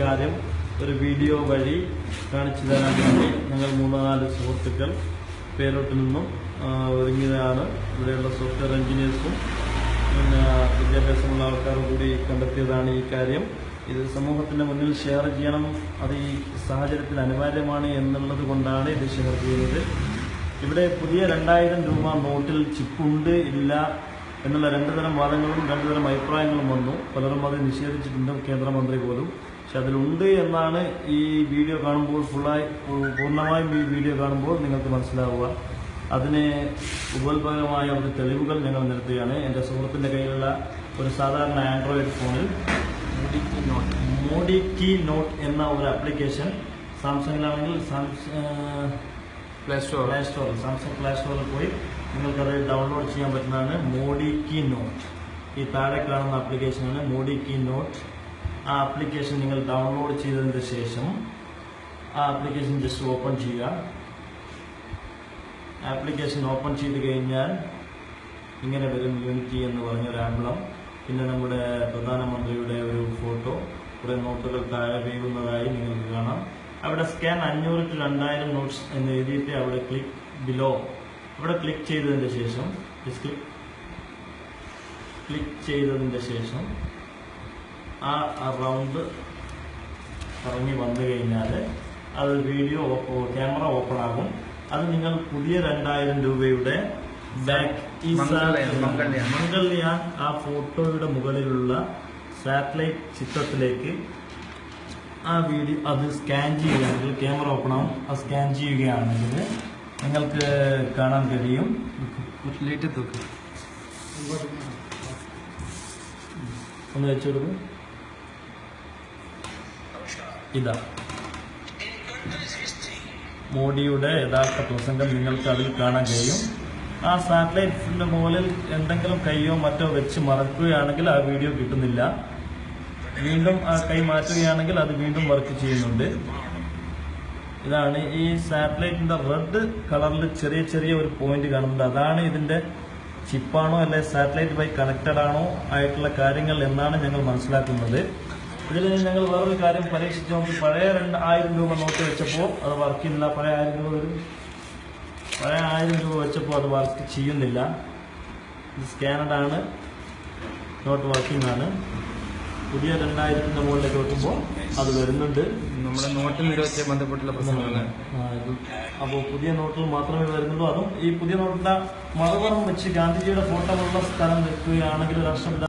കാര്യം ഒരു വീഡിയോ വഴി കാണിച്ചു തരാൻ വേണ്ടി ഞങ്ങൾ 3-4 സുഹൃത്തുക്കൾ പേരോട്ടിൽ നിന്നും ഒരുങ്ങിയതാണ്. ഇവിടെയുള്ള സോഫ്റ്റ്വെയർ എഞ്ചിനീയേഴ്സും പിന്നെ വിദ്യാഭ്യാസമുള്ള ആൾക്കാരും കൂടി കണ്ടെത്തിയതാണ് ഈ കാര്യം. ഇത് സമൂഹത്തിന്റെ മുന്നിൽ ഷെയർ ചെയ്യണം, അത് ഈ സാഹചര്യത്തിൽ അനിവാര്യമാണ് എന്നുള്ളത് കൊണ്ടാണ് ഇത് ഷെയർ ചെയ്യുന്നത്. ഇവിടെ പുതിയ 2000 രൂപ നോട്ടിൽ ചിപ്പുണ്ട് ഇല്ല എന്നുള്ള 2 തരം വാദങ്ങളും 2 തരം അഭിപ്രായങ്ങളും വന്നു. പലരും അത് നിഷേധിച്ചിട്ടുണ്ട്, കേന്ദ്രമന്ത്രി പോലും. പക്ഷെ അതിലുണ്ട് എന്നാണ് ഈ വീഡിയോ കാണുമ്പോൾ പൂർണ്ണമായും ഈ വീഡിയോ കാണുമ്പോൾ നിങ്ങൾക്ക് മനസ്സിലാവുക. അതിന് ഉപോത്ഭകമായ ഒരു തെളിവുകൾ ഞങ്ങൾ നിർത്തുകയാണ്. എൻ്റെ സുഹൃത്തിൻ്റെ കയ്യിലുള്ള ഒരു സാധാരണ ആൻഡ്രോയിഡ് ഫോണിൽ മോഡി കീ നോട്ട് എന്ന ഒരു ആപ്ലിക്കേഷൻ, സാംസങ്ങിലാണെങ്കിൽ സാംസങ് പ്ലേ സ്റ്റോറിൽ പോയി നിങ്ങൾക്കത് ഡൗൺലോഡ് ചെയ്യാൻ പറ്റുന്നതാണ്. മോഡി കീ നോട്ട്, ഈ താഴെ കാണുന്ന ആപ്ലിക്കേഷനാണ് മോഡി കീ നോട്ട്. ആ ആപ്ലിക്കേഷൻ നിങ്ങൾ ഡൗൺലോഡ് ചെയ്തതിന് ശേഷം ആ ആപ്ലിക്കേഷൻ ജസ്റ്റ് ഓപ്പൺ ചെയ്യുക. ആപ്ലിക്കേഷൻ ഓപ്പൺ ചെയ്ത് കഴിഞ്ഞാൽ ഇങ്ങനെ വരും, യൂണിറ്റി എന്ന് പറഞ്ഞൊരു ആംബ്ലം, പിന്നെ നമ്മുടെ പ്രധാനമന്ത്രിയുടെ ഒരു ഫോട്ടോ, കുറെ നോട്ടുകൾ താഴെ വീഴുന്നതായി നിങ്ങൾക്ക് കാണാം. അവിടെ സ്കാൻ 500 to 2000 നോട്ട്സ് എന്ന് എഴുതിയിട്ട് അവിടെ ക്ലിക്ക് ബിലോ, അവിടെ ക്ലിക്ക് ചെയ്തതിന്റെ ശേഷം ആ റൗണ്ട് ഇറങ്ങി വന്നു കഴിഞ്ഞാൽ അത് വീഡിയോ ക്യാമറ ഓപ്പൺ ആകും. അത് നിങ്ങൾ പുതിയ 2000 രൂപയുടെ ബാക്ക് ഈ മംഗൾയാൻ ആ ഫോട്ടോയുടെ മുകളിലുള്ള സാറ്റലൈറ്റ് ചിത്രത്തിലേക്ക് ആ വീഡിയോ അത് സ്കാൻ ചെയ്യുകയാണെങ്കിൽ, ക്യാമറ ഓപ്പൺ ആവും, അത് സ്കാൻ ചെയ്യുകയാണെങ്കിൽ നിങ്ങൾക്ക് കാണാൻ കഴിയും. ഒന്ന് വെച്ചെടുക്കും. ഇതാ മോഡിയുടെ യഥാർത്ഥ പ്രസംഗം നിങ്ങൾക്ക് അതിൽ കാണാൻ കഴിയും. ആ സാറ്റലൈറ്റിന്റെ മുകളിൽ എന്തെങ്കിലും കൈയോ മറ്റോ വെച്ച് മറക്കുകയാണെങ്കിൽ ആ വീഡിയോ കിട്ടുന്നില്ല. വീണ്ടും ആ കൈ മാറ്റുകയാണെങ്കിൽ അത് വീണ്ടും വർക്ക് ചെയ്യുന്നുണ്ട്. ഇതാണ് ഈ സാറ്റലൈറ്റിന്റെ റെഡ് കളറിൽ ചെറിയ ചെറിയ ഒരു പോയിന്റ് കാണുന്നത്. അതാണ് ഇതിന്റെ ചിപ്പാണോ അല്ലെ സാറ്റലൈറ്റുമായി കണക്റ്റഡ് ആണോ ആയിട്ടുള്ള കാര്യങ്ങൾ എന്നാണ് ഞങ്ങൾ മനസ്സിലാക്കുന്നത്. ഇതിൽ ഞങ്ങൾ വേറൊരു കാര്യം പരീക്ഷിച്ച് നോക്കി. പഴയ 2000 രൂപ നോട്ട് വെച്ചപ്പോൾ അത് വർക്ക് ചെയ്യുന്നില്ല. പഴയ 1000 രൂപ വെച്ചപ്പോൾ അത് വർക്ക് ചെയ്യുന്നില്ല. ഇത് സ്കാനഡ് ആണ്, നോട്ട് വർക്കിംഗ് ആണ്. പുതിയ 2000-ന്റെ മുകളിലേക്ക് വെക്കുമ്പോൾ അത് വരുന്നുണ്ട്. നമ്മുടെ നോട്ട് നിരോധിച്ച് ബന്ധപ്പെട്ടുള്ള പ്രശ്നങ്ങളാണ്. അപ്പോൾ പുതിയ നോട്ടുകൾ മാത്രമേ വരുന്നുള്ളൂ. അതും ഈ പുതിയ നോട്ടിന്റെ മറുപുറം വെച്ച് ഗാന്ധിജിയുടെ ഫോട്ടോ ഉള്ള സ്ഥലം വെക്കുകയാണെങ്കിൽ രാഷ്ട്രപിതാ